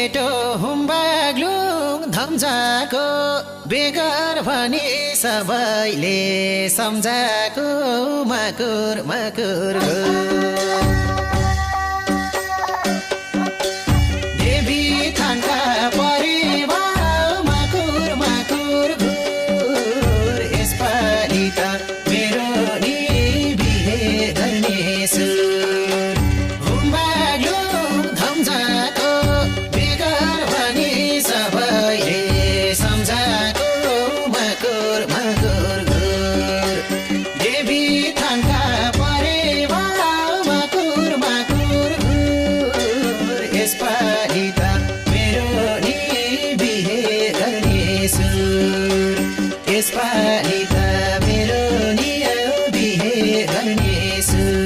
केटो हुम्बाग्लुङ धम्जाको बेगर भनी सबैले सम्झाको मकुर मकुर देवी थानका परिवार मकुर मकुर घुर यसपालि त मेरो नि बिहे गर्ने सुर हुम्बाग्लुङ धम्जाको बेगर भनी सबैले सम्झाको मकुर मकुर घुर देवी थानका परिवार मकुर मकुर घुर यसपालि त मेरो नि बिहे गर्ने सुर यसपालि त मेरो नि बिहे गर्ने सुर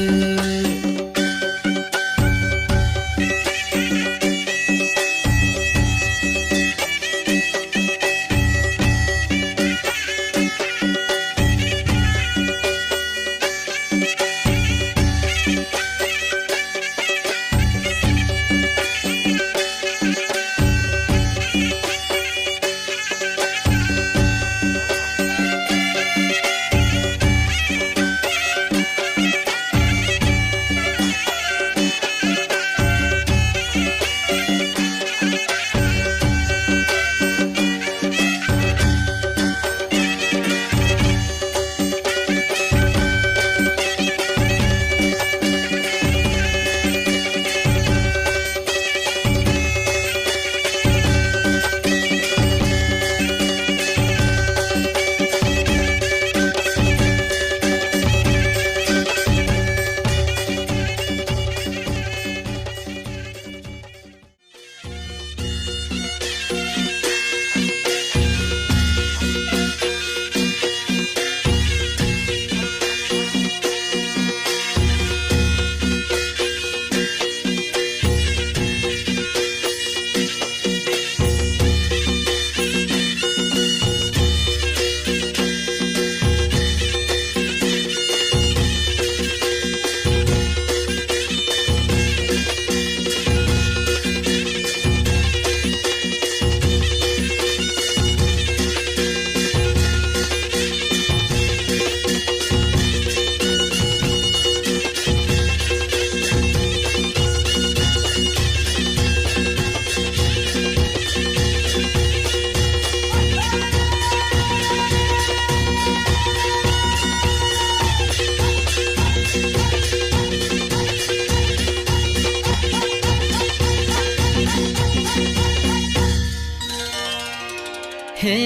हे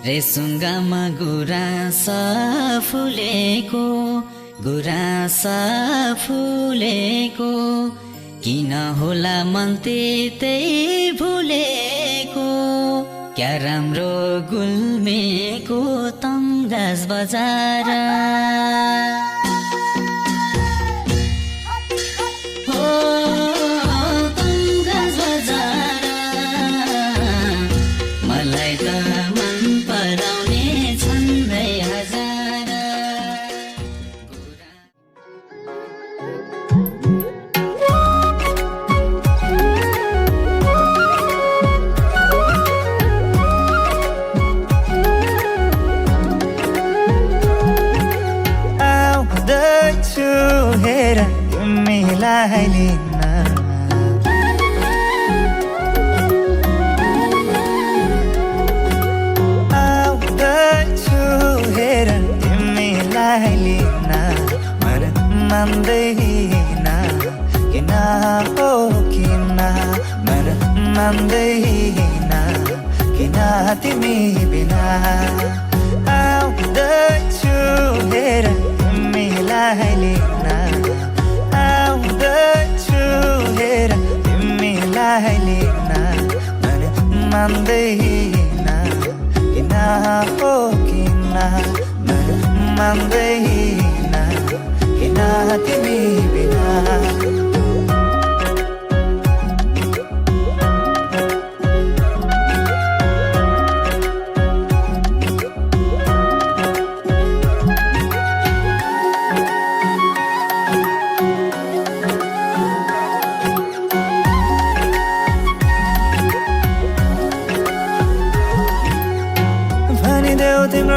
रेसुङ्गामा गुराँस फुलेको गुराँस फुलेको किन होला मन त्यतै भुलेको क्या राम्रो गुल्मेको तङ्गास बजार तिमी बिना आउँदैछु हेर तिमीलाई लिन आउँदैछु हेर तिमीलाई लिन मन मान्दैन किन हो किन मन मान्दैन किन तिमी बिना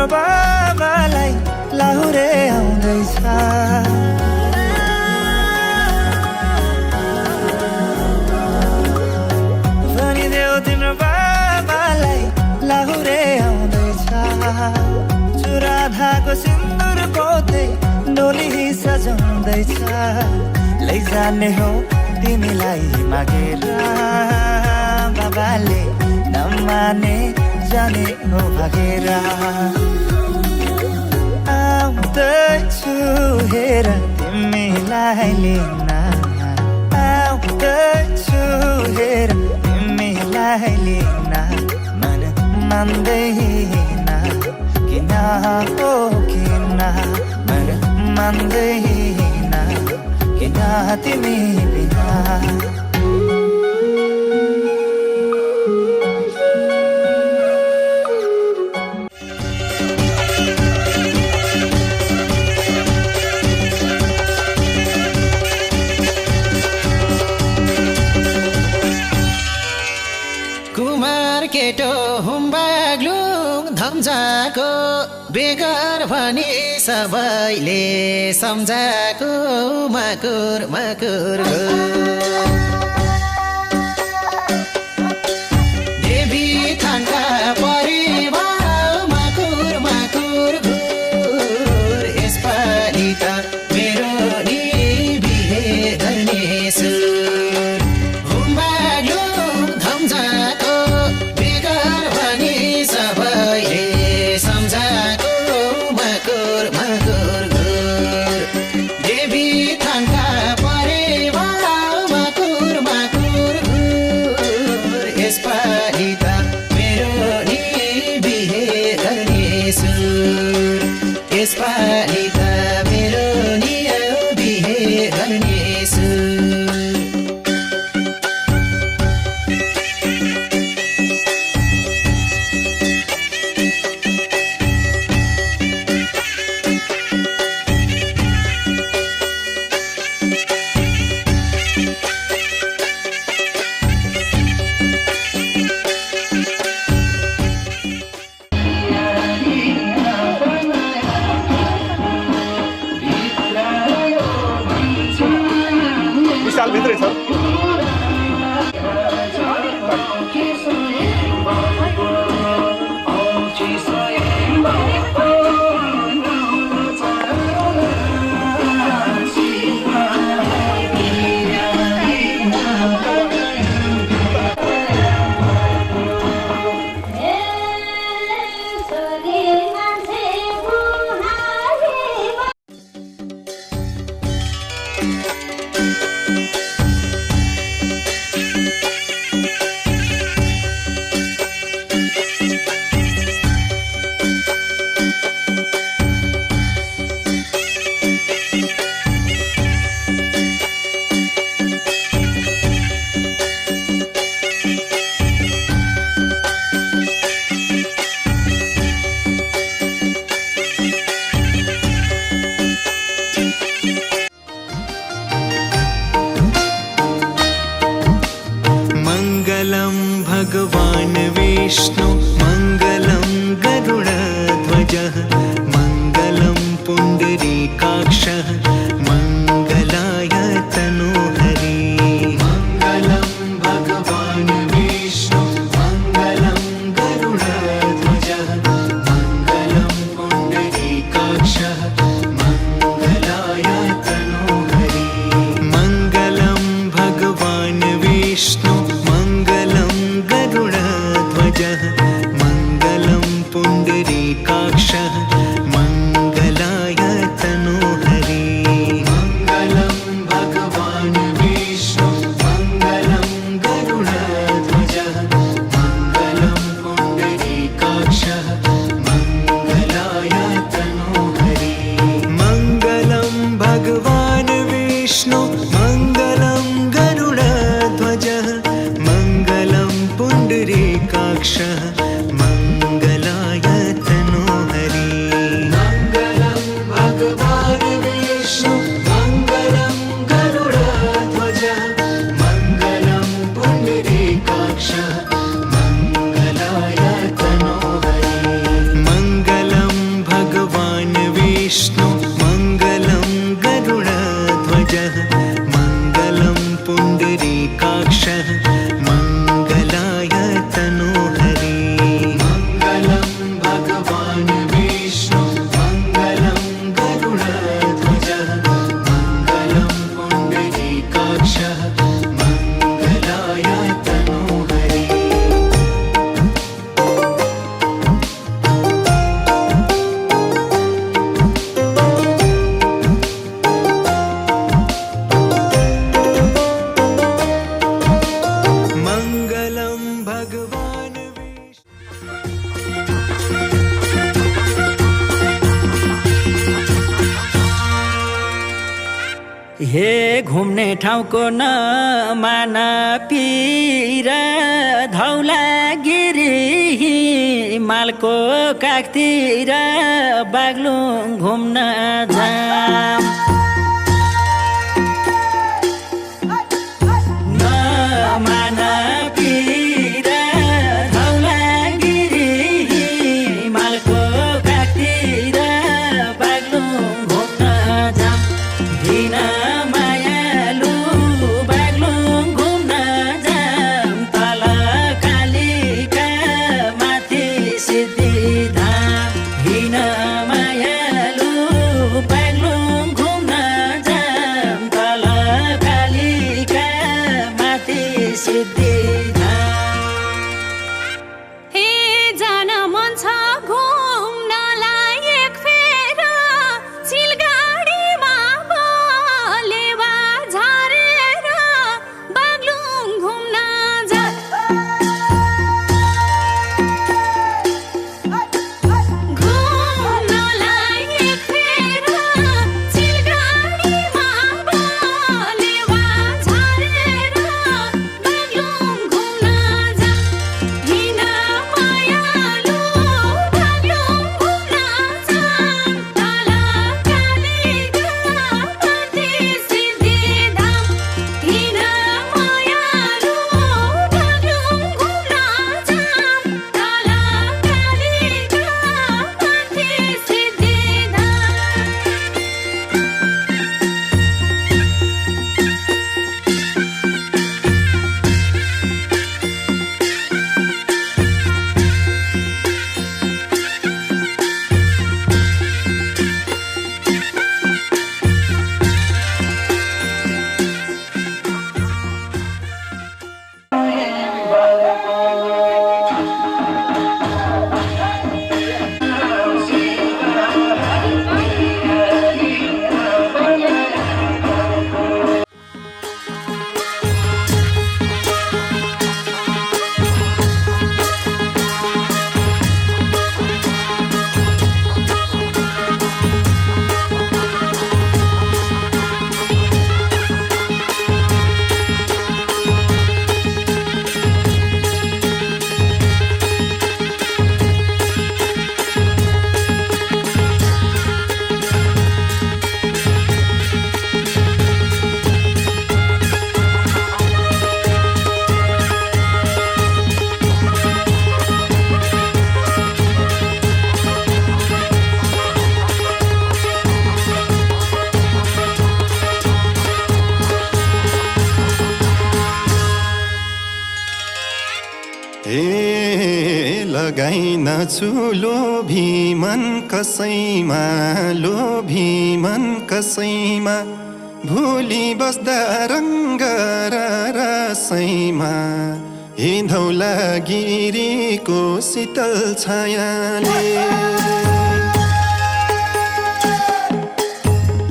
तिम्रो बाबालाई लाहुरे आउँदैछ भनिदेऊ तिम्रो बाबालाई लाहुरे आउँदैछ चुराधाको सिन्दुर पोते डोली सजाउँदैछ लैजाने हो तिमीलाई मागेर बाबाले नमाने जाने हो भागेर आउँदैछु हेर तिमीलाई लिन आउँदैछु हेर तिमीलाई लिन मन मान्दैन किन हो किन मन मान्दैन किन तिमी बिना कुमार केटो हुम्बाग्लुङ धम्जाको बेगर भनी सबैले सम्झाको मकुर मकुर देवी थानका परिवार मकुर मकुर घुर यसपालि त मेरो नि बिहे गर्ने सुर हुम्बाग्लुङ धम्जाको बेगर भनी सबैले सम्झाको मकुर मकुर घुर देवी थानका परिवार मकुर मकुर घुर यसपालि त मेरो नि बिहे गर्ने सुर यसपालि त मेरो नि बिहे गर्ने सुर भित्रै छ मङ्गलं भगवान् विष्णु मङ्गलं गरुडध्वजः मङ्गलं पुण्डरीकाक्षः मङ्गलाय तनोहरि मङ्गलं भगवान् विष्णु मङ्गलं गरुडध्वजः मङ्गलं पुण्डरीकाक्षः मङ्गलाय तनोहरि मङ्गलं भगवान् विष्णु मङ्गलं गरुडध्वजः मङ्गलं पुण्डरीकाक्षः मङ्गलाय तनोहरि मङ्गलं भगवान् विष्णु मङ्गलं गरुडध्वजः मङ्गलं पुण्डरीकाक्षः मङ्गलाय तनोहरि मङ्गलं भगवान् विष्णु मङ्गलं गरुडध्वजः मङ्गलं पुण्डरीकाक्षः मङ्गलाय तनोहरि मङ्गलं भगवान् विष्णु मङ्गलं गरुडध्वजः मङ्गलं पुण्डरीकाक्षः मङ्गलाय तनोहरि मङ्गलं मङ्गलं भगवान् हे घुम्ने ठाउँको न मान पिर धौलागिरी हिमालको काखतिर बागलुङ घुम्न जाम न मान पिर धौलागिरी हिमालको काखतिर बागलुङ घुम्न जाम हिँड मायालु बागलुङ घुम्न जाम तल कालिका माथि सिद्धिधाम हिँड मायालु बागलुङ घुम्न जाम तल कालिका माथि सिद्धिधाम हे जान मन छ घुम्नलाई एक फेर सिलगढीमा लेवा झरेर बागलुङ घुम्न जा घुम्नलाई एक फेर सिलगढीमा लेवा झरेर बागलुङ घुम्न जा हिँड मायालु बागलुङ घुम्न जाम तल कालिका माथि सिद्धिधाम हिँड मायालु बागलुङ घुम्न जाम तल कालिका माथि ए लगाइन छु लोभी मन कसैमा लोभी मन कसैमा भोलि बस्दा रङ्ग र रसैमा हे धौलागिरीको शीतल छायाले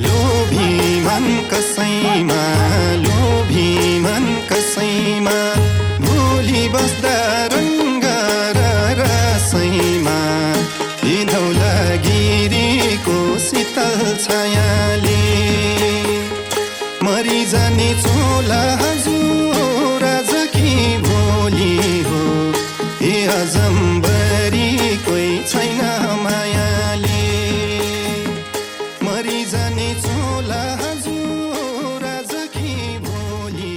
लोभी मन कसैमा लोभी मन कसैमा भोलि बस्दा रङ्ग र रसैमा हे धौलागिरीको शीतल छायाले मरिजाने चोला हजुर आज कि भोलि हो हे अजम्बरी कोही छैन मायाले मरिजाने चोला हजुर आज कि भोलि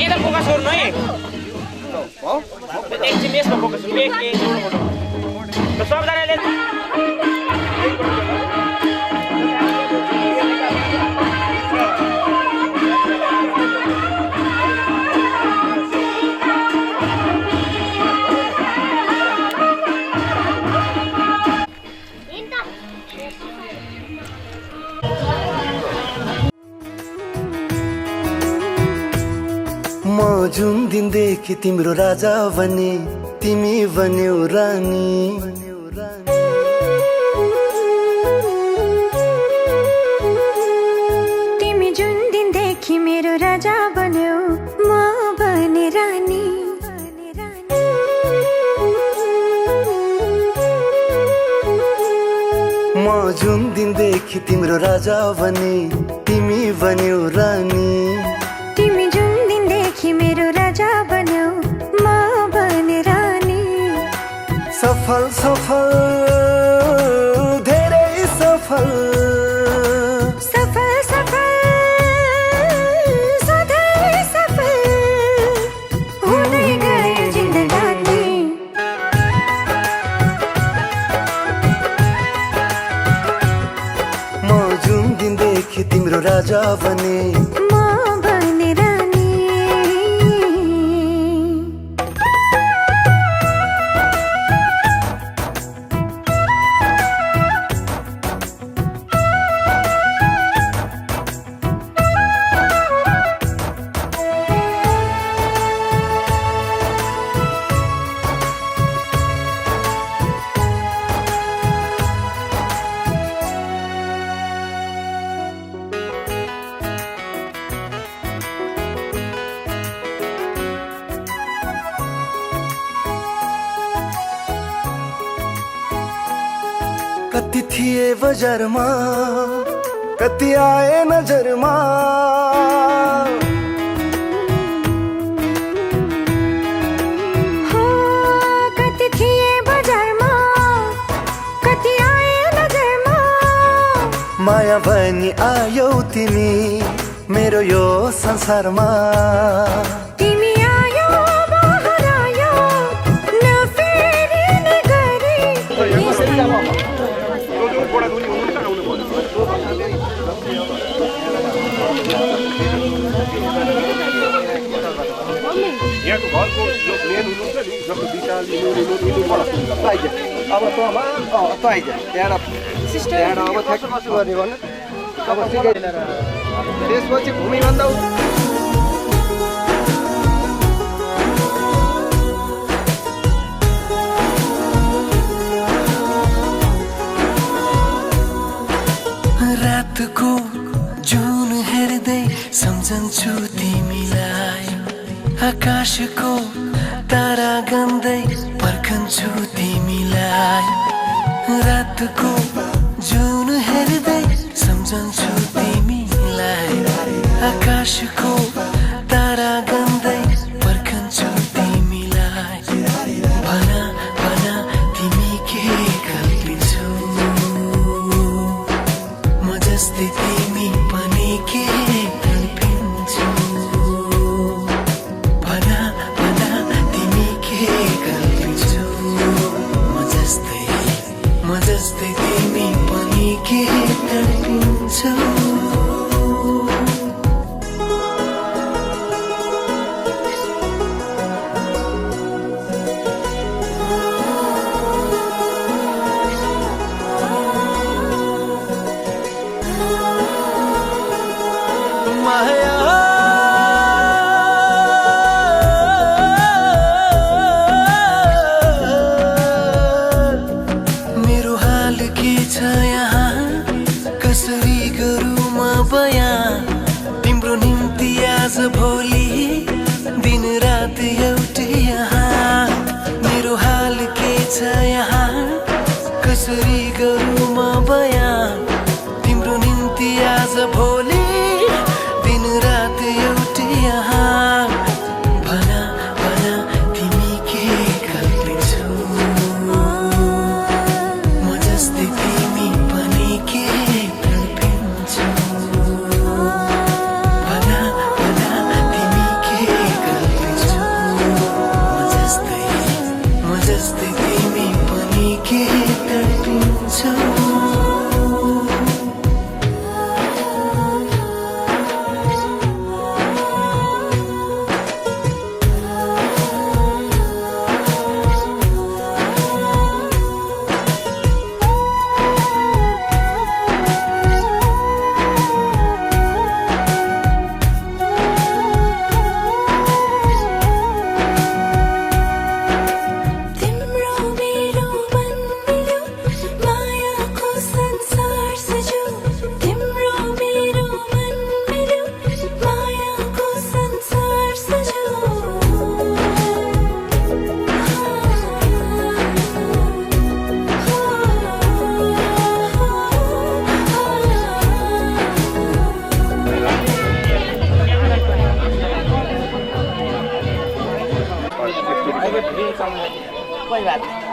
यता फोकस गर्नु है एकछिन यसमा फोकस गर्नु सबजनाले म जुन दिनदेखि तिम्रो राजा बने तिमी बन्यौ रानी तिमी जुन दिनदेखि मेरो राजा बन्यौ म बने रानी म जुन दिनदेखि तिम्रो राजा बने तिमी बन्यौ रानी तिमी जुन दिनदेखि मेरो राजा बन्यौ म बने रानी सफल सफल धेरै सफल सफल सफल सधैँ सफल हुँदै गयो जिन्दगानी म जुन दिनदेखि तिम्रो राजा बने म बने रानी कति थिए बजारमा कति आए नजरमा हो कति थिए बजारमा कति आए नजरमा माया बनी आयौ तिमी मेरो यो संसारमा तिमी आयो बहार आयो नफेरिने गरी यहाँको घरको जो मेन हुनुहुन्छ नि जब विशाल अब त आइज त्यहाँबाट अब ठ्याक्क कसो गर्ने भन्नु अब सिकै त्यसपछि भूमि भन्दा रातको जुन हेर्दै सम्झन्छु तिमीलाई आकाशको तारा गन्दै पर्खन्छु तिमीलाई रातको जुन हेर्दै सम्झन्छु तिमीलाई आकाशको तारा गन्दै पर्खन्छु तिमीलाई भन भन तिमी के कल्पिन्छौ म जस्तै तिमी पनि के कल्पिन्छौ भन भन तिमी के कल्पिन्छौ म जस्तै धन्यवाद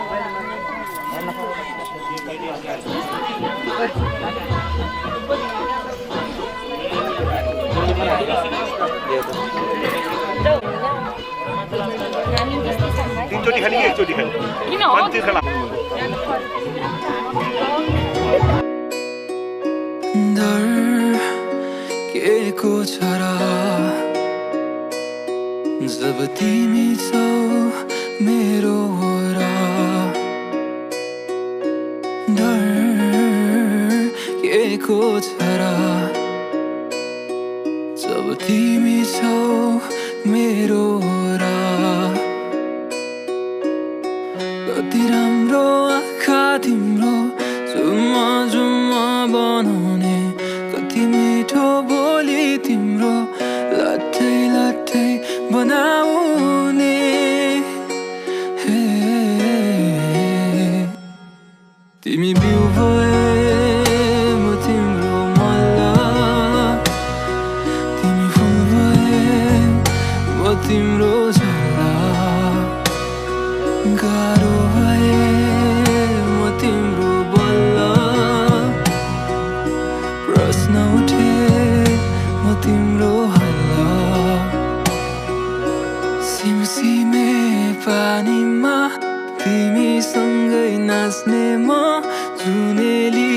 तीनचोटि खाने कि एकचोटि खाने डर के को छरा जब तिमी छौ मेरो वरा डर के को छरा जब तिमी छौ मेरो वरा कति राम्रो आँखा तिम्रो जुम्मा जुम्मा बनाउने कति मिठो बोली तिम्रो लट्ठै लट्ठै बनाउने हे तिमी बिउ भए म तिम्रो मल्ल तिमी फुल भए म तिम्रो झल्ला गाह्रो भए म तिम्रो बल्ल प्रश्न उठे म तिम्रो हल्ला सिमसिमे पानीमा तिमीसँगै नाच्ने म जुनेली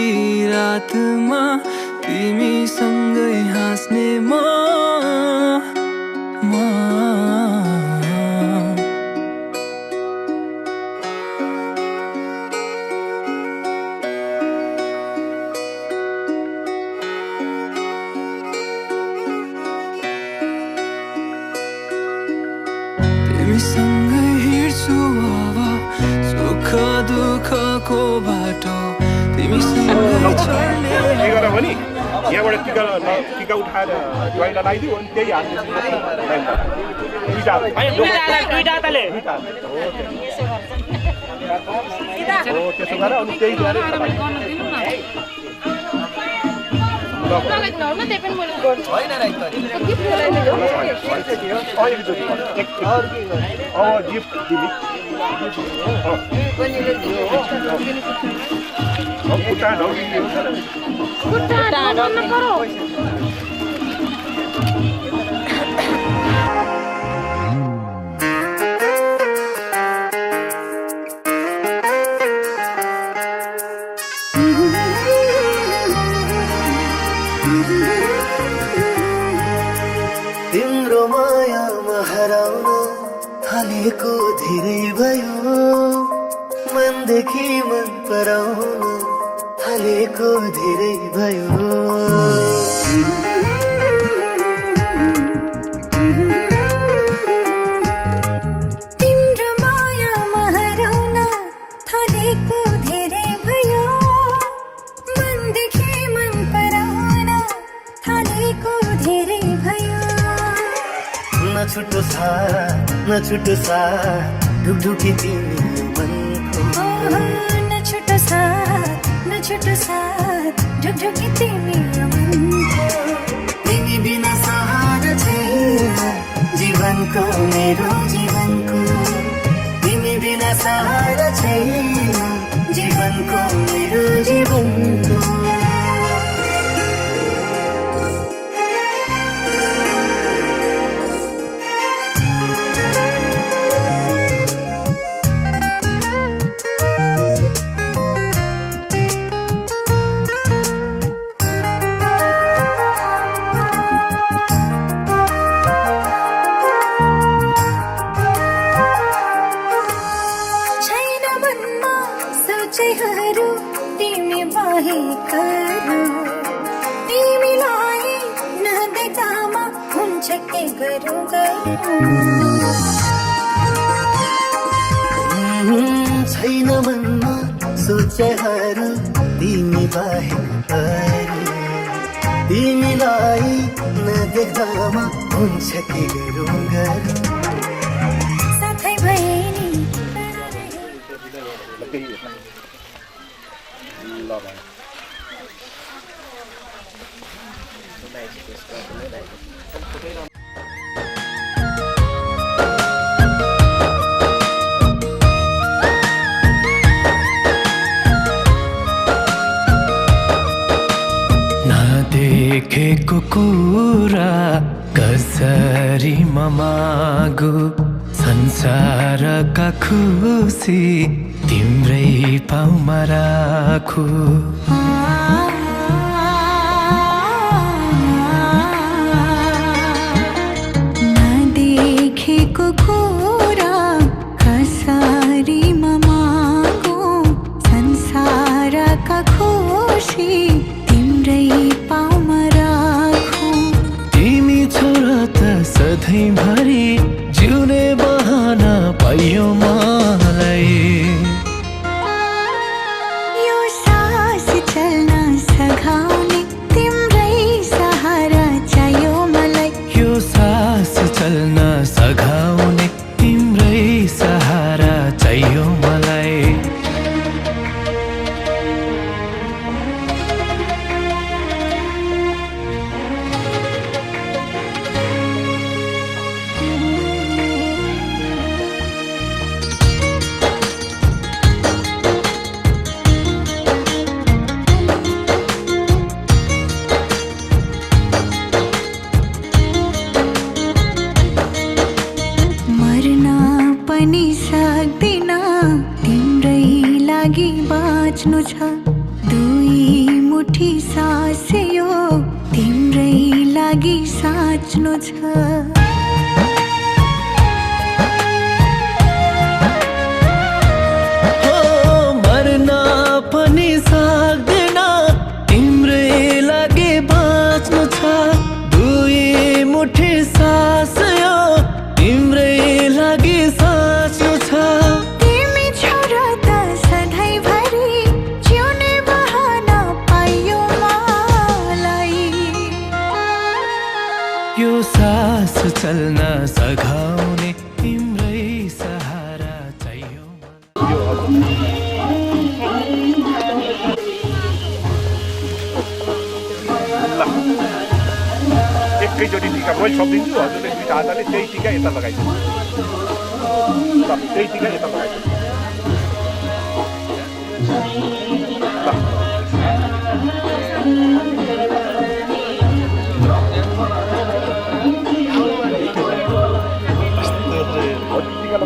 रातमा तिमीसँगै हाँस्ने म तिमीसँगै हिँड्छु अब सुख दुःखको बाटो तिमीसँगै चल्ने भने यहाँबाट टिका उठाएर ज्वाइँलाई लगाइदियो अनि त्यही हाल्ने त्यसो गरेर अनि त्यही गरेर गिफ्ट दिने तिम्रो मायामा हराउन थालेको धेरै भयो मनदेखि मन पराउन थालेको धेरै भयो तिम्रो मायामा हराउन थालेको धेरै भयो मनदेखि मन पराउन थालेको धेरै भयो नछुटो साथ ढुकढुकी तिमी मनको नछुटो साथ ढुकढुकी तिमी मनको तिमी बिना सहारा छैन जीवनको मेरो जीवनको तिमी बिना सहारा छैन जीवनको मेरो जीवनको तिमी बाहेकहरू तिमीलाई नदेखामा हुन्छ के गरौँ छैन मनमा सोचेहरू तिमी बाहेकहरू तिमीलाई नदेख्दामा हुन्छ के गरौँ साथै भएनी नदेखेको कुरा कसरी मागु संसारका खुसी तिम्रै पाउमा राखु नदेखेको कुरा कसरी मागु संसारका खुसी तिम्रै पाउमा राखु तिमी छोरा त सधैँभरि जिउने बहाना पाइयो मलाई यो सास चल्न सघाउने तिम्रै सहारा चाहियो मलाई यो सास चल्न सघाउने तिम्रै सहारा चाहियो मलाई मर्न पनि सक्दिन तिम्रै लागि बाँच्नु छ दुई मुठी सास यो तिम्रै लागि साँच्नु छ मर्न पनि सक्दैन तिम्रै लागि बाँच्नु छ दुई मुठी सास यो तिम्रै लागि साँच्नु छ तिमी छोरा त सधैँभरि जिउने बहाना पाइयो मलाई यो सास चल्न सघाउने तिम्रै सहारा चाहियो एकैचोटि टिका मैले छोपिदिन्छु हजुरले दुईटा हातले त्यही टिका यता लगाइदिनु ल त्यही टिका यता लगाइदिनु टिका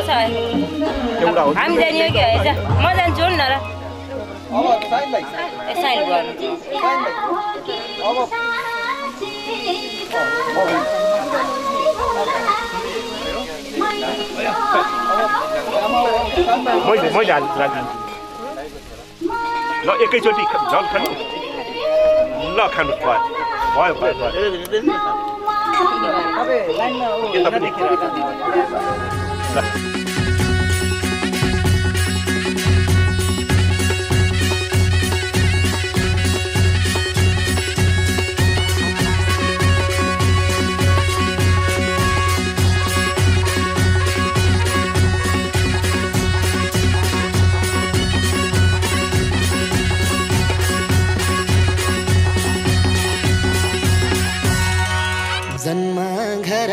एउटा हो हामी जाने हो कि हैन म जान्छु नि न र अब साइनलाई साइन गर्नु मैले राखिदिन्छु ल एकैचोटि जल खानु ल खानु भयो यता पनि ल जन्म घर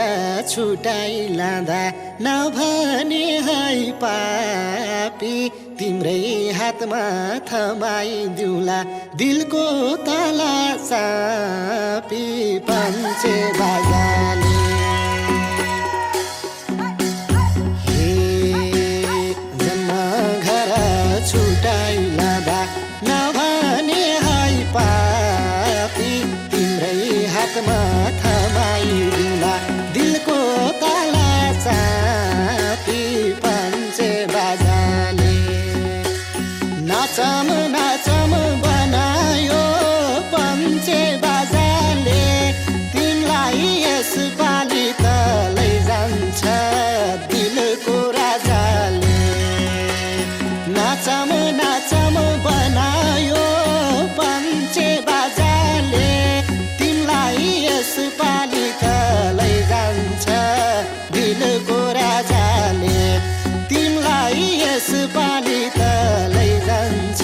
छुटाइ लाँदा नभने है पापी तिम्रै हातमा थमाइदिउँला दिलको ताला चापी पञ्चे बाजाले हे जन्म घर छुटाइ लाँदा नभने है पापी तिम्रै हातमा थमाइदिउँला दिलको ताला चापी पञ्चे बाजाले नाचम नाचम बनायो पञ्चे बाजाले तिमीलाई यसपालि त लैजान्छ दिलको राजाले नाचम नाचम बनायो पञ्चे बाजाले तिमीलाई यसपालि त लैजान्छ दिलको राजाले तिमीलाई यसपालि त लैजान्छ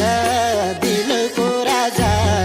दिलको राजाले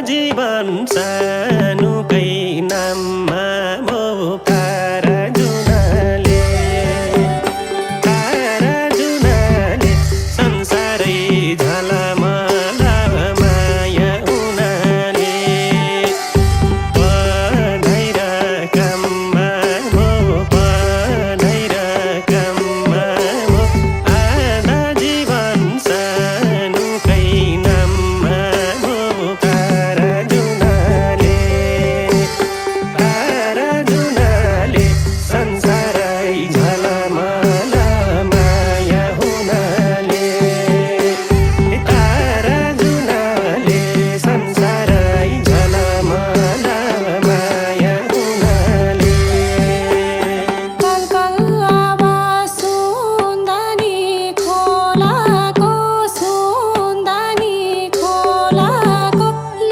जीवन सानुकै नाममा मोकार जुनाले तारा जुनाले संसारै झलमला माया हुनाले पढाइर काममा मो पढाइर काममा मो आधा जीवन सानुकै नाममा मोकार जुनाले तारा जुनाले संसारै झलमला माया हुनाले तारा जुनाले संसारै झलमला माया हुनाले कलकल आवाज सुन्दानी खोलाको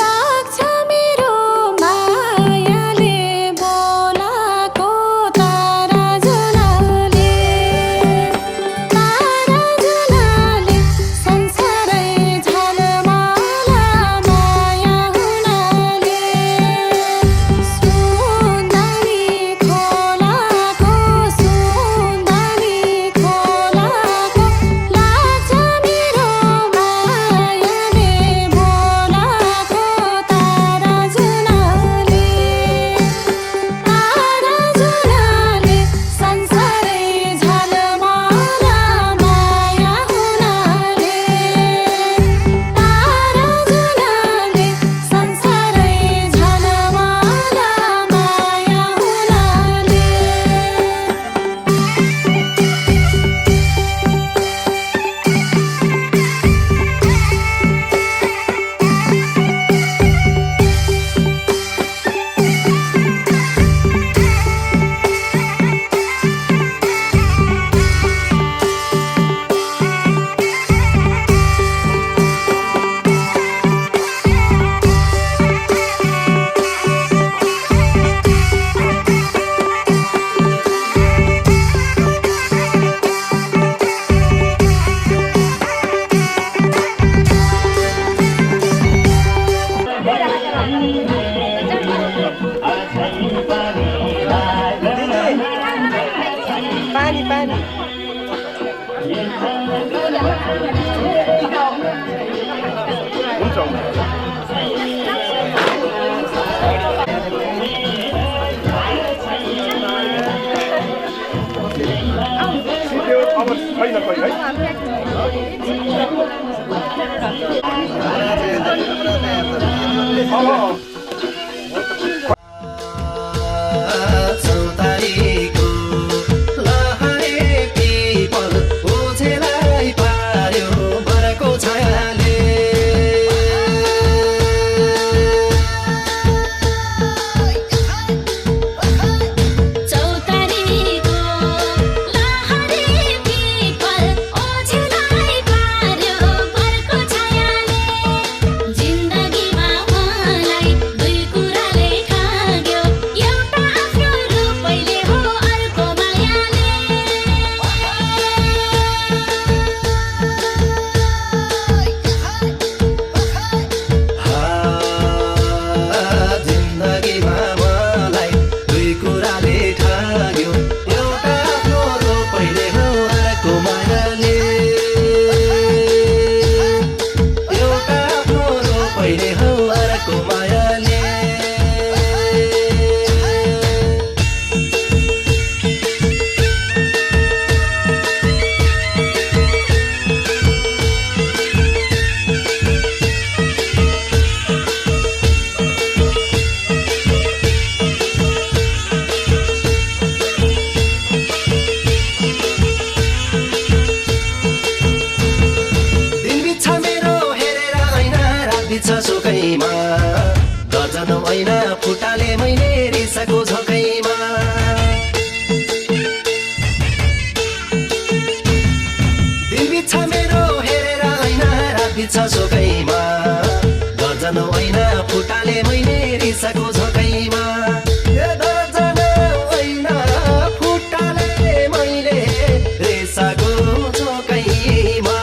लाग्छ मेरो मायाले बोलाको तारा जुनाले संसारै झलमला माया हुनाले सुन्दानी खोलाको लाग्छ मेरो मायाले बोलाको तारा जुनाले संसारै झलमला माया हुनाले संसारै झलमला माया हुनाले पानी पानी हुन्छ सिक्यो अब छैन कोही है अब चौतारीको लहरे पिपल ओझेलाई पार्यो बरको छायाले चौतारीको लहरे पिपल ओझेलाई पार्यो बरको छायाले जिन्दगीमा मलाई दुई कुराले खाग्यो एउटा आफ्नो रूपैले हो अर्को मायाले जिन्दगीमा मलाई दुई कुराले ठाग्यो एउटा आफ्नो रोपैले हो अर्को मायाले एउटा आफ्नो रोपैले हो अर्को मायाले दिन बित्छ मेरो हेरेर ऐना रात बित्छ सुकैमा दर्जनौ ऐना फुटाले मैले रिसाको झकैमा दिन बित्छ मेरो हेरेर ऐना रात बित्छ सुकैमा दर्जनौ ऐना फुटाले मैले रिसाको झकैमा दर्जनौ ऐना फुटाले मैले रिसाको झकैमा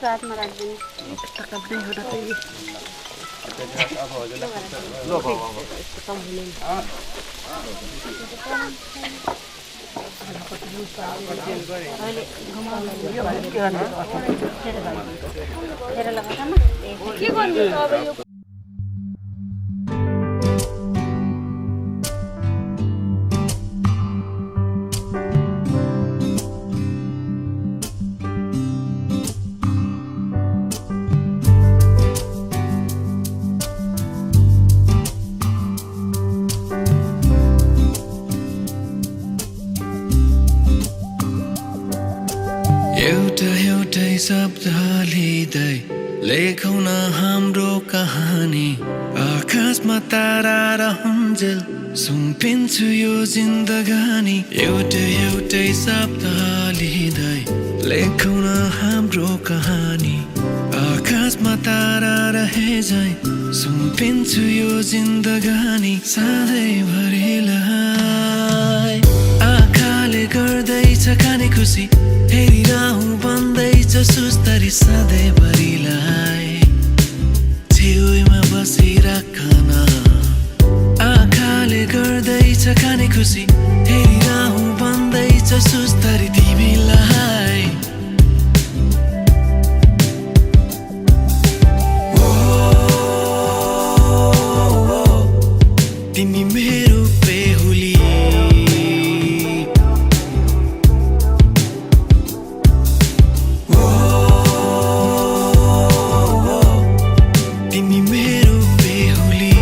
हातमा राख्दिनु के गर्नु अब यो एउटै शब्द लिँदै लेखौँ न हाम्रो कहानी आकाशमा तारा रहन्जेल सुम्पिन्छु यो जिन्दगानी एउटै शब्द लिँदै लेखौँ न हाम्रो कहानी आकाशमा तारा रहे झै सुम्पिन्छु यो जिन्दगानी सधैँभरिलाई आँखाले गर्दैछ खाने खुसी हेरिरहँ भन्दैछ सुस्तरी सधैँभरिलाई छेउमा बसिराखन आँखाले गर्दैछ खाने खुसी हेरिरहँ भन्दैछ सुस्तरी तिमीलाई तिमी मेरो बेहुली तिमी मेरो बेहुली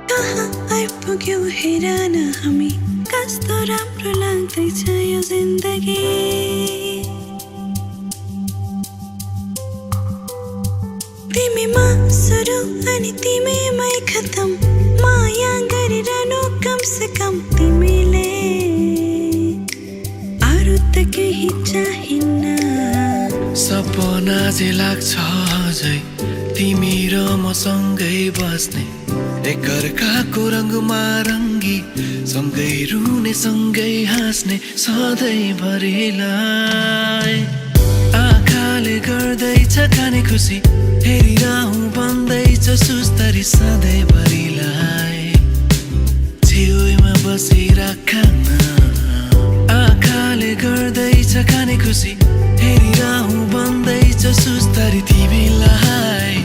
आइपुग्यौ हेर न हामी कस्तो राम्रो लाग्दैछ यो जिन्दगी तिमीमा सुरु अनि तिमीमै खतम माया गरिरहनु कम से कम तिमीले अरू त केही चाहिन्न सपना जे लाग्छ अझै तिमी र मसँगै बस्ने एकअर्काको रङमा रङ्गी सँगै रुने सँगै हाँस्ने सधैँभरिलाई आँखाले गर्दैछ खाने खुसी हेरिरहँ भन्दैछ सुस्तरी सधैँभरिलाई छेउमा बसिराखन आँखाले गर्दैछ खाने खुसी हेरिरहँ भन्दैछ सुस्तरी तिमीलाई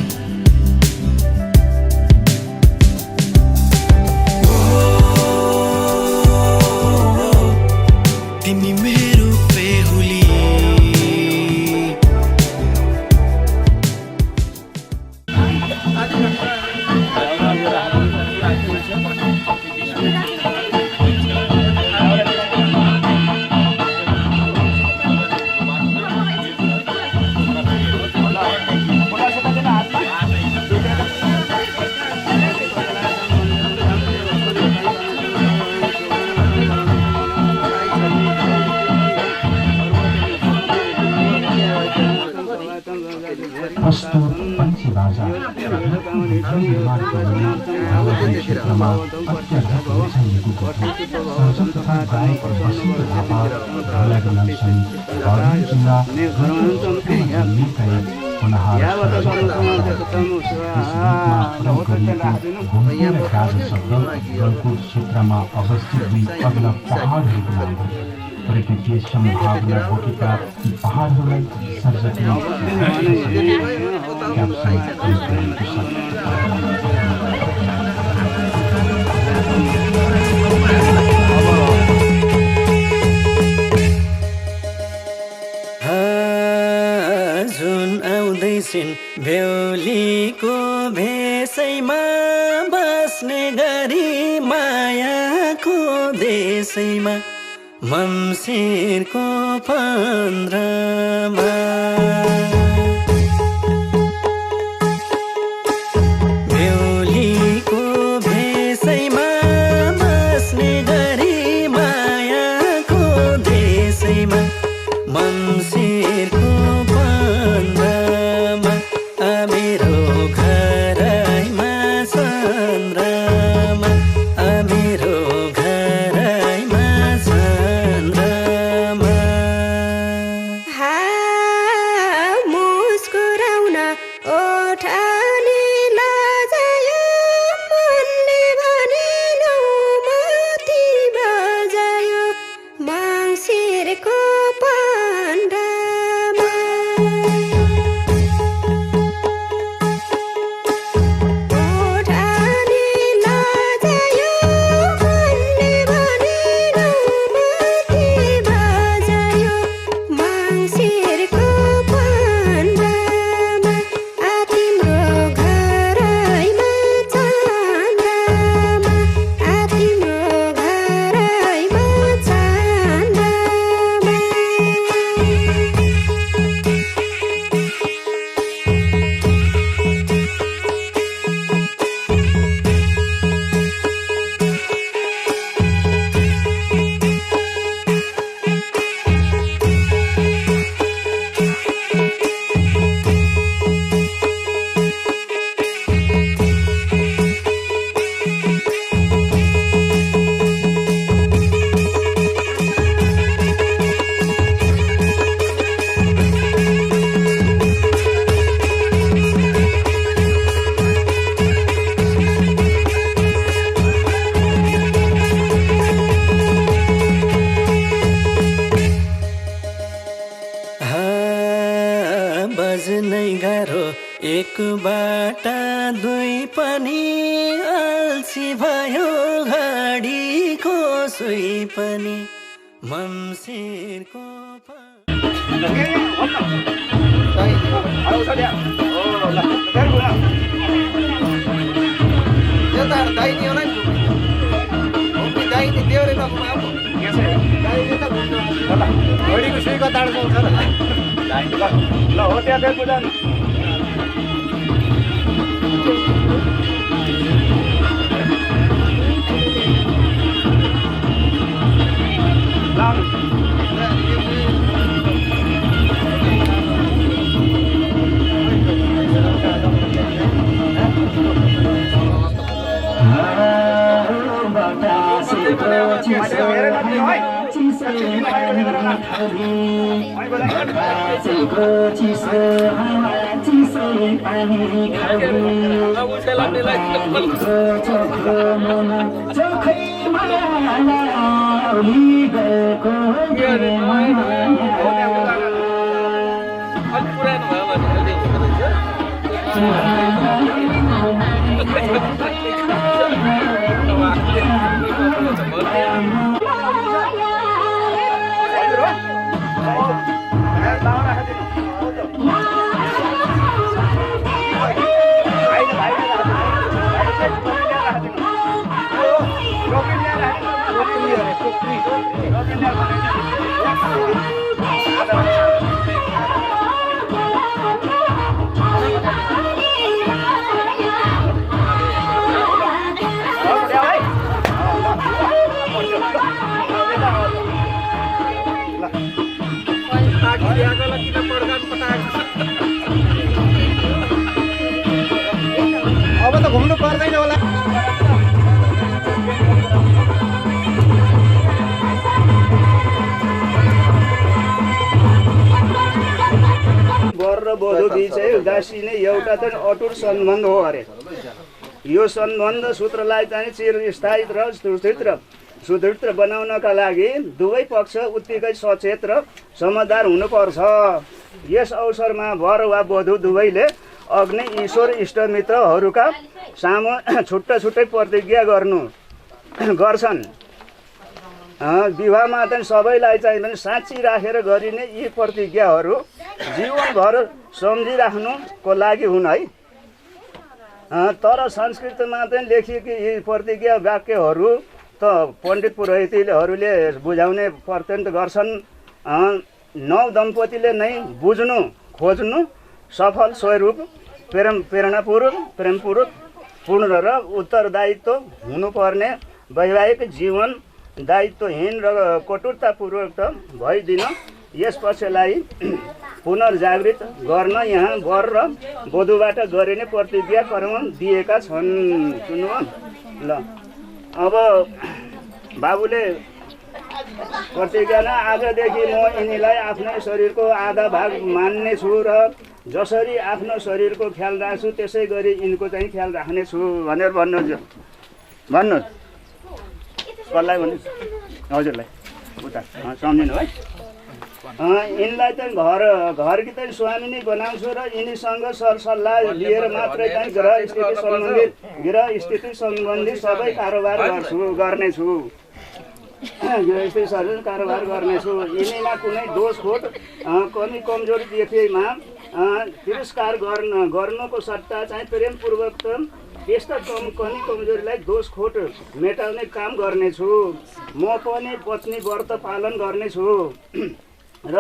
तिमी मेरो बेहुली प्रस्तुत पञ्ची बाजा क्षेत्रमा अत्यन्त उछालिएको सर्जक तथा गायक वसन्त थापा कलागुलासन जिल्ला क्षेत्रमा अवस्थित दुई अग्ला पहाडहरूको नाम पर्यटकीय सम्भावना बोकेका यी पहाडहरूलाई सर्जकले जुन आउँदैछिन् बेहुलीको भेषैमा बस्ने गरी मायाको देशैमा मम्सिरको 15मा बेहुलीको भेषैमा बस्ने गरी मायाको देशैमा मम्सिरको मेरो घरैमा चन्द्रमा मेरो घरैमा चन्द्रमा मुस्कुराउन ओठानी लाजायो मनले भनेनौ मोती बजायो मङ्सिरको पन्ध्रमा ओठानी लाजायो मनले भनेनौ मोती बजायो मङ्सिरको पन्ध्रमा तिम्रो घरैमा चन्द्रमा तिम्रो घरैमा चन्द्रमा बज्नै गाह्रो एक बाटा दुई पनि अल्छी भयो घडीको सुई पनि मम्सिरको घडीको सुई कता पाउँछ ल हो त्यहाँ फेरि बुझाउनु अब त घुम्नु पर्दैन होला। वर र वधु बीच गाँसिने एउटा चाहिँ अटुट सम्बन्ध हो अरे। यो सम्बन्ध सूत्रलाई चाहिँ चिरस्थायी र सुदृढ बनाउनका लागि दुवै पक्ष उत्तिकै सचेत र समझदार हुनुपर्छ। यस अवसरमा वर वा वधु दुवैले अग्नि ईश्वर इष्टमित्रहरूका सामु छुट्टा छुट्टै प्रतिज्ञा गर्छन्। विवाहमा चाहिँ सबैलाई चाहिँ पनि साँच्ची राखेर गरिने यी प्रतिज्ञाहरू जीवनभर सम्झिराख्नुको लागि हुन् है। तर संस्कृतमा चाहिँ लेखिएका यी प्रतिज्ञा वाक्यहरू त पण्डित पुरोहितहरूले बुझाउने प्रयत्न गर्छन्। नव दम्पतिले नै बुझ्नु खोज्नु सफल स्वरूप प्रेमपूर्वक पूर्ण र उत्तरदायित्व हुनुपर्ने वैवाहिक जीवन दायित्वहीन र कटुरतापूर्वक भइदिन यस पक्षलाई पुनर्जागृत गर्न यहाँ वर र वधुबाट गरिने प्रतिज्ञा कर्म दिएका छन्। सुन्नु ल, अब बाबुले प्रतिज्ञा आजदेखि म यिनीलाई आफ्नै शरीरको आधा भाग मान्ने छु र जसरी आफ्नो शरीरको ख्याल राख्छु त्यसै गरी यिनको चाहिँ ख्याल राख्नेछु भनेर भन्नु कसलाई भन्नु? हजुरलाई उता सम्झिनु है। यिनलाई चाहिँ घरकी चाहिँ स्वामिनी बनाउँछु र यिनीसँग सरसल्लाह लिएर मात्रै चाहिँ गृह स्थिति सम्बन्धी सबै कारोबार गर्नेछु। गृहस्थी कारोबार गर्नेछु। यिनीमा कुनै दोष खोट कमी कमजोरी देखेमा तिरस्कार गर्नुको सट्टा चाहिँ प्रेमपूर्वक त्यस्ता कमी कमजोरीलाई दोष खोट मेटाउने काम गर्नेछु। म पनि पत्नी व्रत पालन गर्नेछु र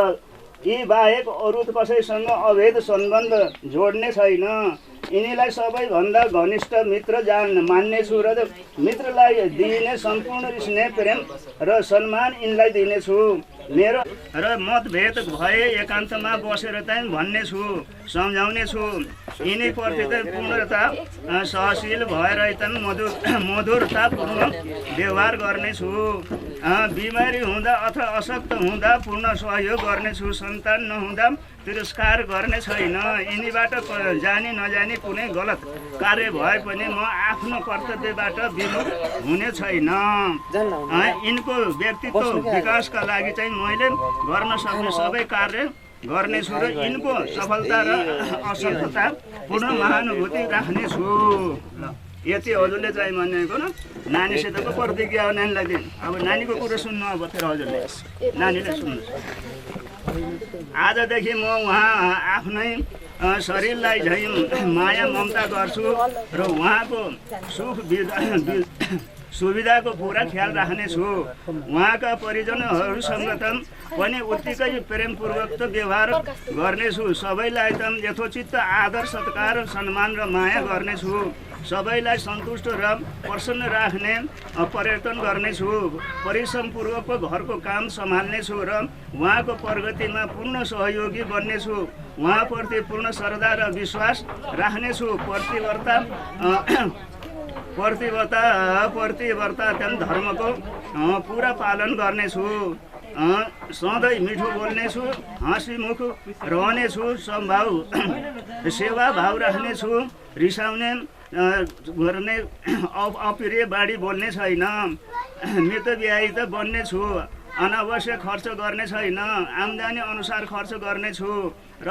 यी बाहेक अरू कसैसँग अवैध सम्बन्ध जोड्ने छैन। यिनीलाई सबैभन्दा घनिष्ठ मित्र मान्नेछु र मित्रलाई दिइने सम्पूर्ण स्नेह प्रेम र सम्मान यिनलाई दिनेछु। मेरो र मतभेद भए एकान्तमा बसेर चाहिँ भन्नेछु, सम्झाउनेछु। यिनीप्रति चाहिँ पूर्णता सहशील भएर चाहिँ मधुरतापूर्ण व्यवहार गर्नेछु। बिमारी हुँदा अथवा अशक्त हुँदा पूर्ण सहयोग गर्नेछु। सन्तान नहुँदा तिरस्कार गर्ने छैन। यिनीबाट जानी नजानी कुनै गलत कार्य भए पनि म आफ्नो कर्तव्यबाट विमुख हुने छैन। यिनको व्यक्तित्व विकासका लागि चाहिँ मैले गर्न सक्ने सबै कार्य गर्नेछु र यिनको सफलता र असफलता पूर्ण महानुभूति राख्नेछु। यति हजुरले चाहिँ भनेको न नानीसितको प्रतिज्ञा हो नानीलाई दिनु। अब नानीको कुरो सुन्नु अब फेरि हजुरले नानीले सुन्नु। आजदेखि म उहाँ आफ्नै शरीरलाई झैँ माया ममता गर्छु र उहाँको सुविधाको पुरा ख्याल राख्नेछु। उहाँका परिजनहरूसँग पनि उत्तिकै प्रेमपूर्वक व्यवहार गर्नेछु। सबैलाई यथोचित आदर सत्कार सम्मान र माया गर्नेछु। सबैलाई सन्तुष्ट र प्रसन्न राख्ने पर्यटन गर्नेछु। परिश्रमपूर्वक घरको काम सम्हाल्नेछु र उहाँको प्रगतिमा पूर्ण सहयोगी बन्नेछु। उहाँप्रति पूर्ण श्रद्धा र विश्वास राख्नेछु। प्रतिव्रता धर्मको पुरा पालन गर्नेछु। सधैँ मिठो बोल्नेछु, हाँसीमुख रहनेछु। सेवा भाव राख्नेछु। रिसाउने गर्ने अप्रिय बाढी बोल्ने छैन। मृतव्याही त बन्नेछु। अनावश्यक खर्च गर्ने छैन। आम्दानी अनुसार खर्च गर्नेछु र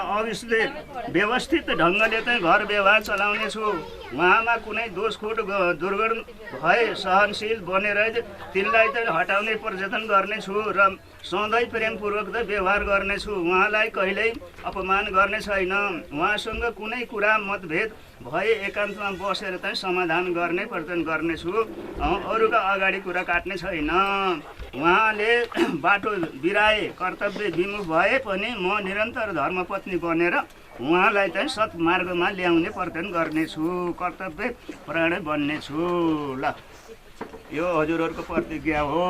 व्यवस्थित ढङ्गले चाहिँ घर व्यवहार चलाउनेछु। उहाँमा कुनै दोष खोट दुर्गुण भए सहनशील बनेर तिनलाई चाहिँ हटाउने प्रयत्न गर्नेछु र सधैँ प्रेमपूर्वक व्यवहार गर्नेछु। उहाँलाई कहिल्यै अपमान गर्ने छैन। उहाँसँग कुनै कुरा मतभेद भए एकान्तमा बसेर चाहिँ समाधान गर्ने प्रयत्न गर्नेछु। अरूका अगाडि कुरा काट्ने छैन। उहाँले बाटो बिराए कर्तव्य विमुख भए पनि म निरन्तर धर्मपत्नी बनेर उहाँलाई चाहिँ सत्मार्गमा ल्याउने प्रयत्न गर्नेछु। कर्तव्य परायण बन्नेछु। ल, यो हजुरहरूको प्रतिज्ञा हो।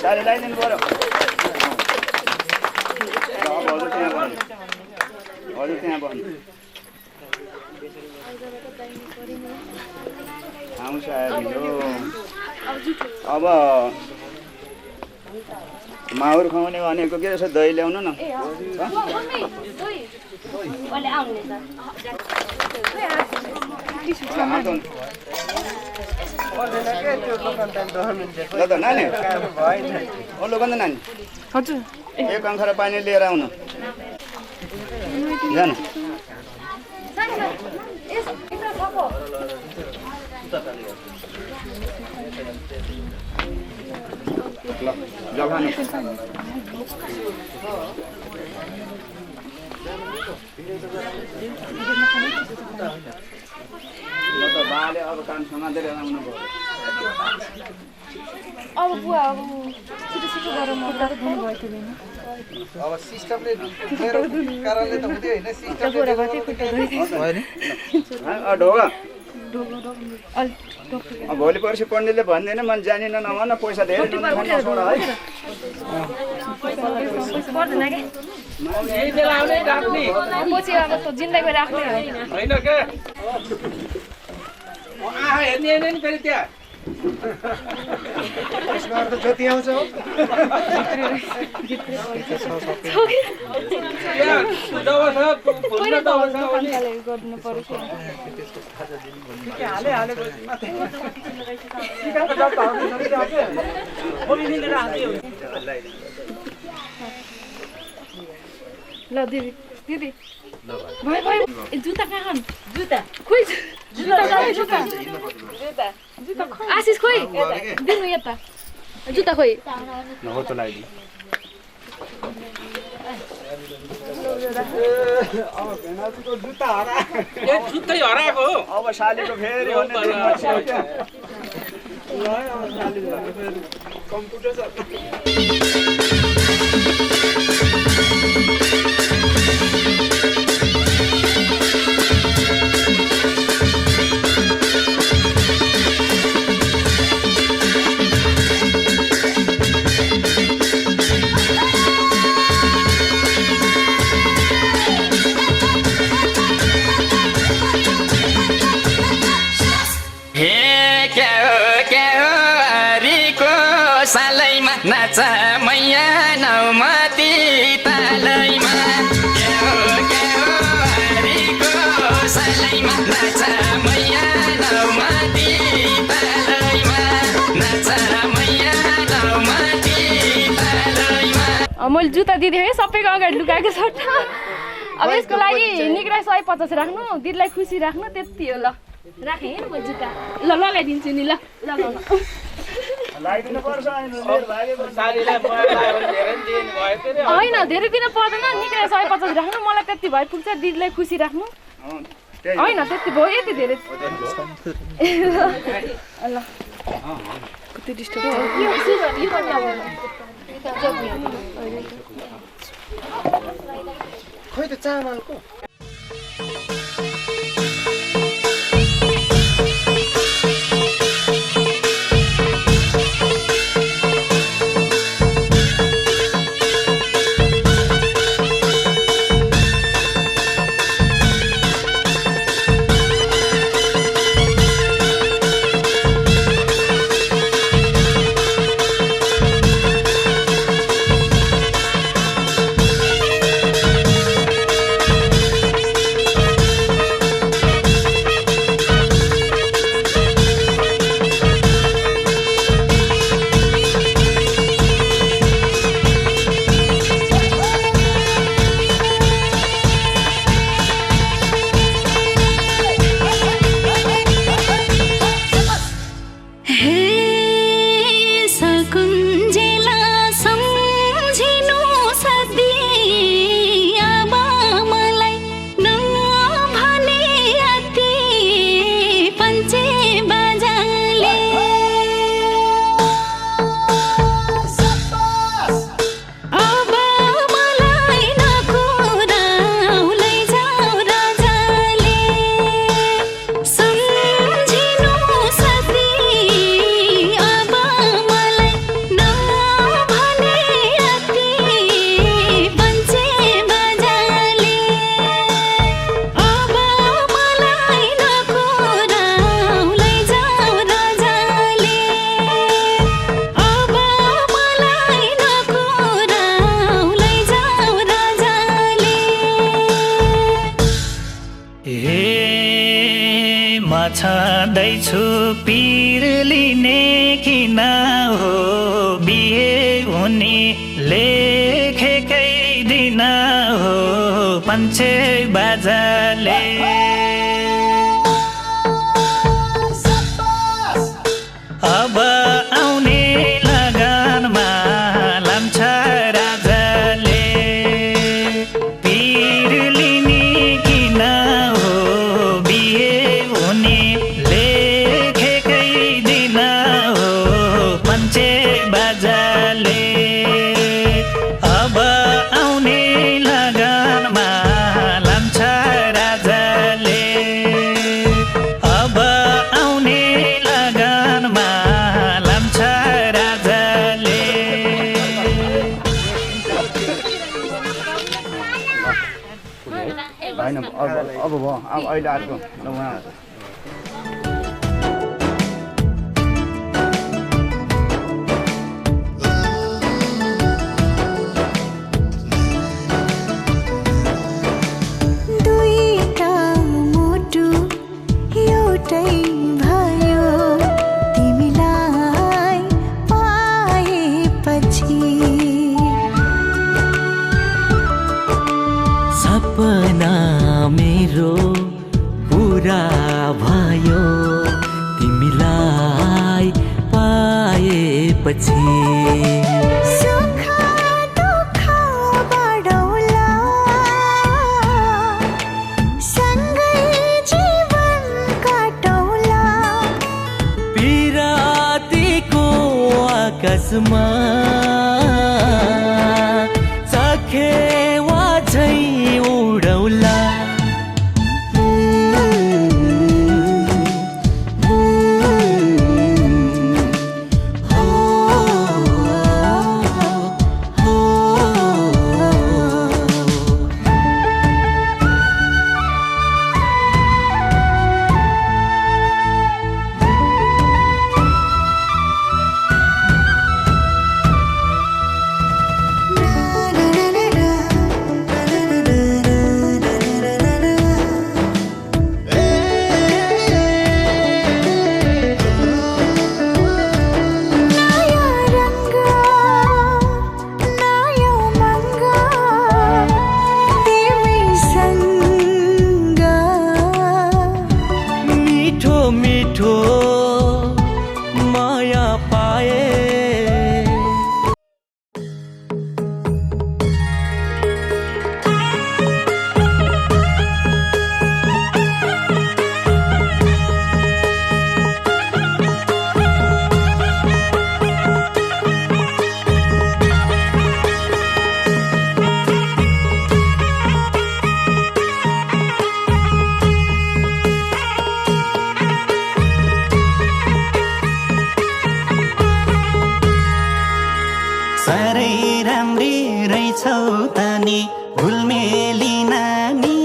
ताली लगाइदिनु पर्यो हजुर त्यहाँ भन्नु आउँछ अब माउर खुवाउने भनेको के रहेछ दही ल्याउनु न नानी लोकन्द नानी हजुर एक अङ्खरा पानी लिएर आउनु जानु ल जगानु ल त बाले अब काम समातेर आउनु पर्यो अब बुवा अब छिटो छिटो गरेर म त धुनुभयो थियो नि अब सिस्टमले मेरो कारणले त हुँदै हैन सिस्टमले ढोगा भोलि पर्सि पण्डितले भन्दैन मैले जानिन नभन पैसा धेरै जिन्दगी राख्ने होइन के हेर्ने नि फेरि त्यहाँ जति आउँछ गर्नु पर्यो ल दिदी दिदी भाइ भाइ जुत्ता कहाँ खानु जुत्ता खोइ जुत्ता आशिष खोइ दिनु यता जुत्ता खोइ जुत्तै हराएको हो अब सालीको फेरि कम्प्युटर नाच मैया नौमती तालैमा सालैमा नाच मैया नौमती तालैमा नाच मैया नौमती तालैमा। मैले जुत्ता दिदिएँ है सबैको अगाडि लुकाएको छ अब यसको लागि निक्राई 150 राख्नु दिदीलाई खुसी राख्नु त्यति हो ल राखेँ है म जुत्ता ल लगाइदिन्छु नि ल होइन धेरै दिन पर्दैन निक्राई 150 राख्नु मलाई त्यति भए पुग्छ दिदीलाई खुसी राख्नु होइन त्यति भयो यति धेरै ल कति डिस्टर्ब खोइ त चामलको छँदैछु पिर लिने किन हो बिहे हुने लेखेकै दिन हो पञ्चे बाजाले अब आउने लगनमा लान्छ राजाले पिर लिने किन हो बिहे हुने लेखेकै दिन हो पञ्चे बाजाले अब आउने लगनमा लान्छ राजाले अब आउने लगनमा लान्छ राजाले होइन अब भयो अब अहिले अर्को ल उहाँ दुईटा मुटु एउटै भयो तिमीलाई पाएपछि सपना मेरो पुरा भयो तिमीलाई पाएपछि सुख दुःख बढौला सँगै जीवन काटौला पिरातीको आकाशमा सखेवा झैँ उडौला मिठो माया पाए साह्रै राम्री रहेछौ तानी घुलमेली नानी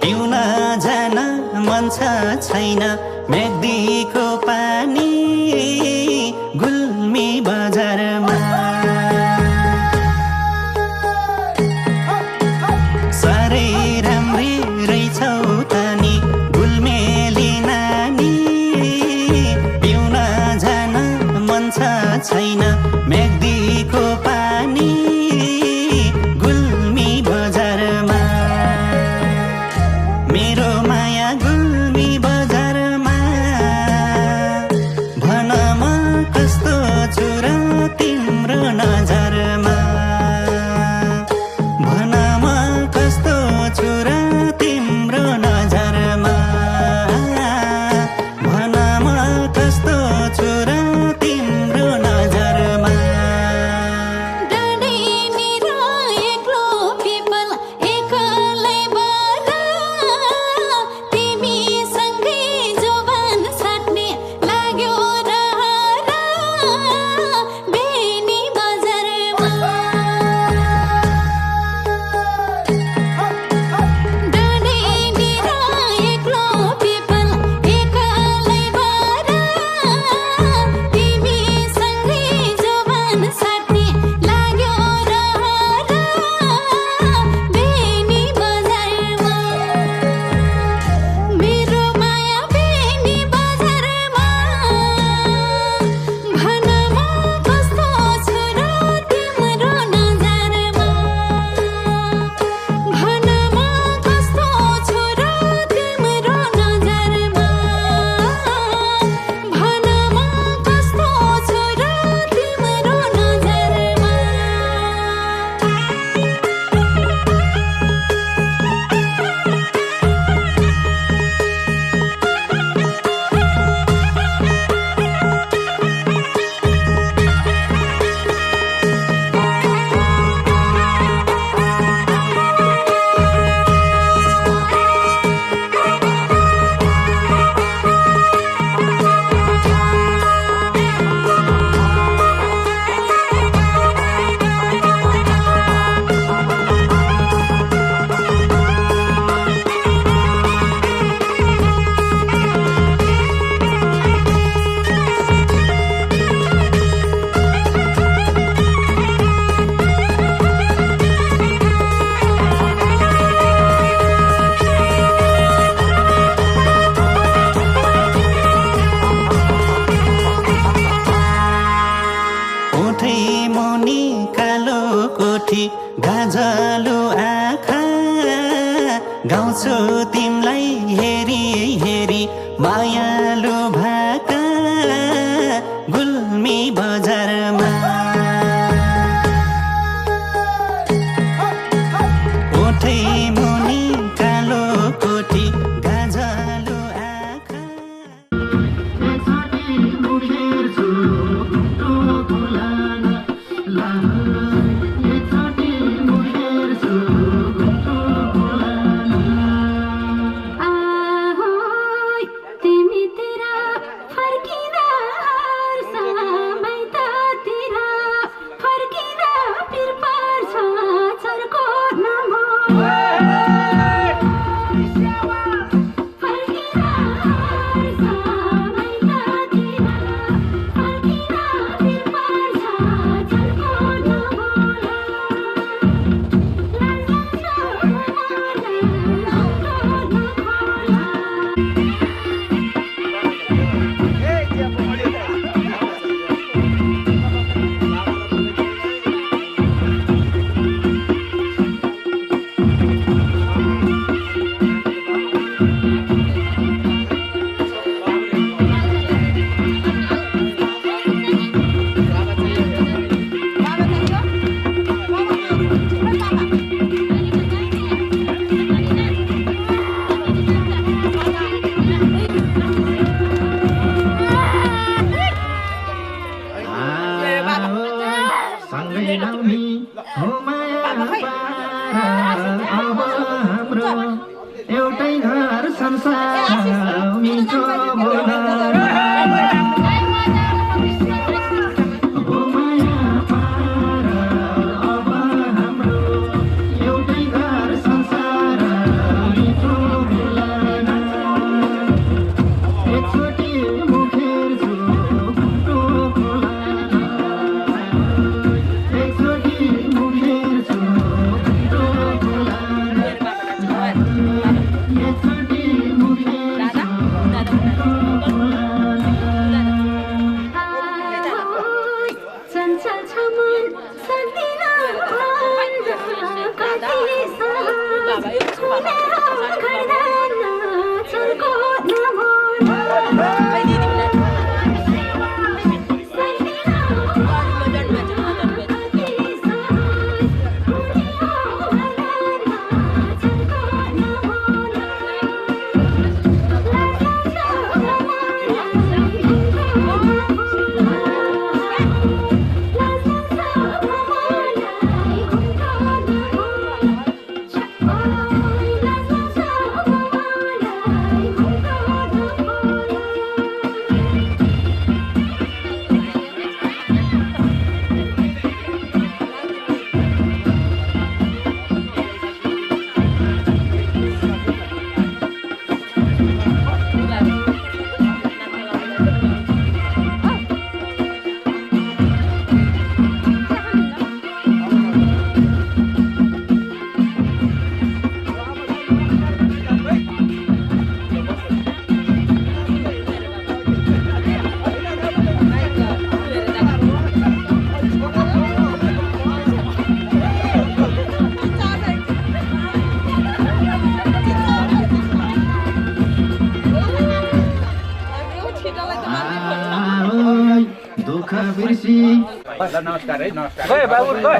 पिउन जान मन छैन मेग्दीको पानी गुल्मी बजारमा साह्रै राम्री रहेछौ तानी घुलमेली नानी पिउन जान मन छैन मेग्दीको पानी गुल्मी बजारमा मेरो माया गुल्मी बजारमा भन म कस्तो छु र तिम्रो नजरमा भन म कस्तो छु र तिम्रो नजरमा भन म कस्तो छु र तिम्रो नजरमा मुनि कालो कोठी गाजलो आँखा गाउँछु तिमलाई हेरी हेरी मायालु भाका गुल्मी बजारमा ओठै मुनि कालो कोठी गाजलो आँखा एउटै घर संसार मिठो नमस्कार है नमस्कार गए बाबु गए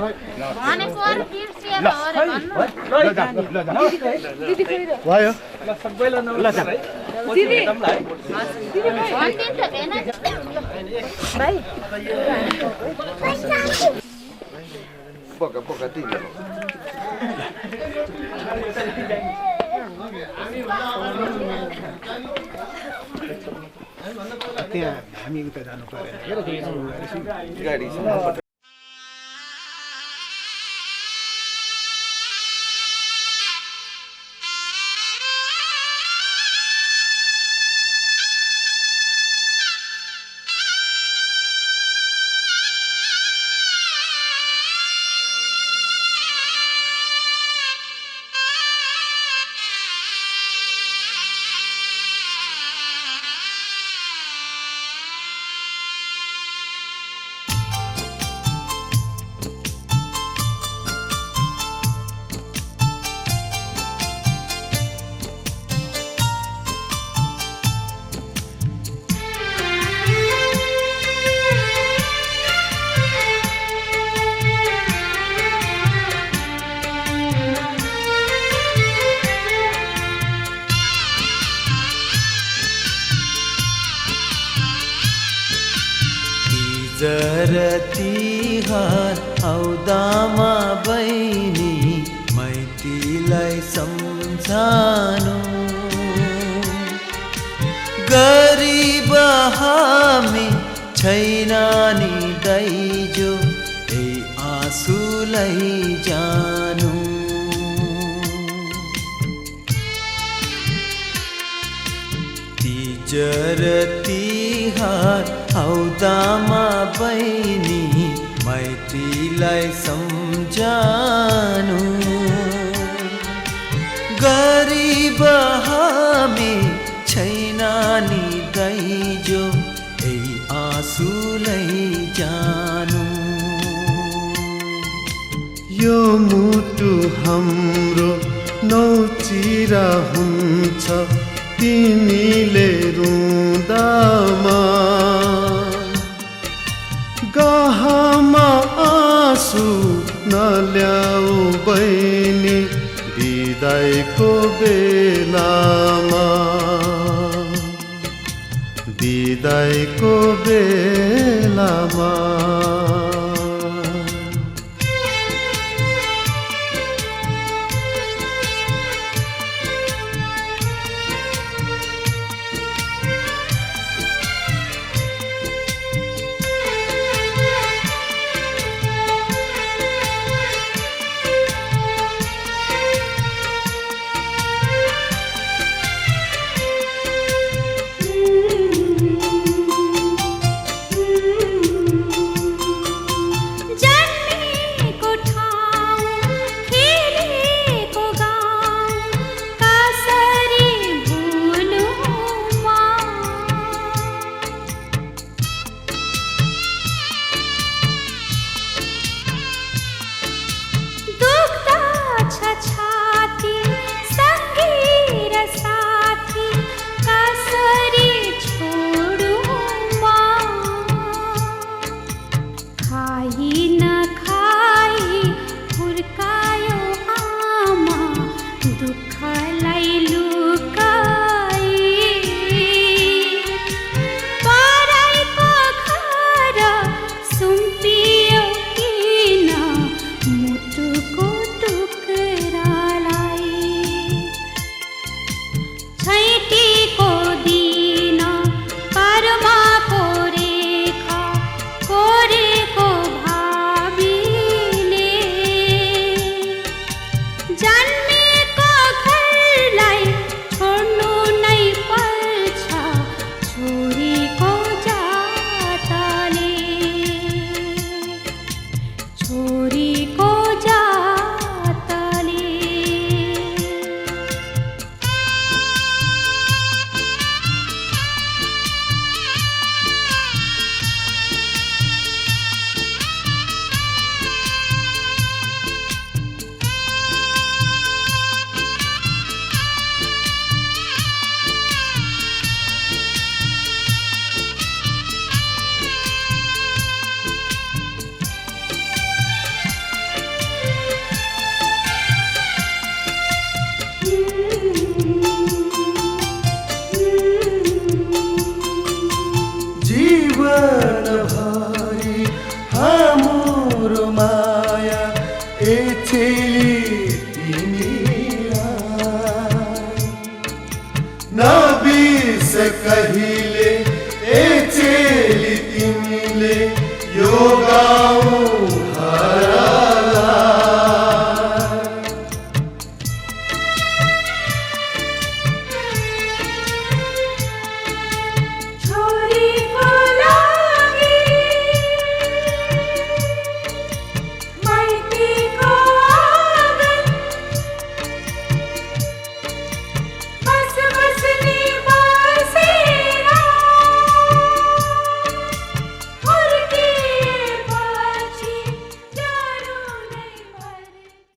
भयो ल सबैलाई नमस्कार है दिदी भाइ बोका बोका तिमी त्यहाँ हामी उता जानु परेन गाडी तिहार आउँदामा बहिनी माइतीलाई सम्झानु गरिब हामी छैन नि दाइजो ए आँसुलाई जानु तिजर तिहार आउँदामा बहिनी माइतीलाई सम्झानु गरिब हामी छैन नि दाइजो ए आँसुलाई जानु यो मुटु हाम्रो नौचिरा हुन्छ तिमीले रुँदामा गहमा आँसु नल्याऊ बहिनी बिदाईको बेलामा बिदाईको बेलामा खाई न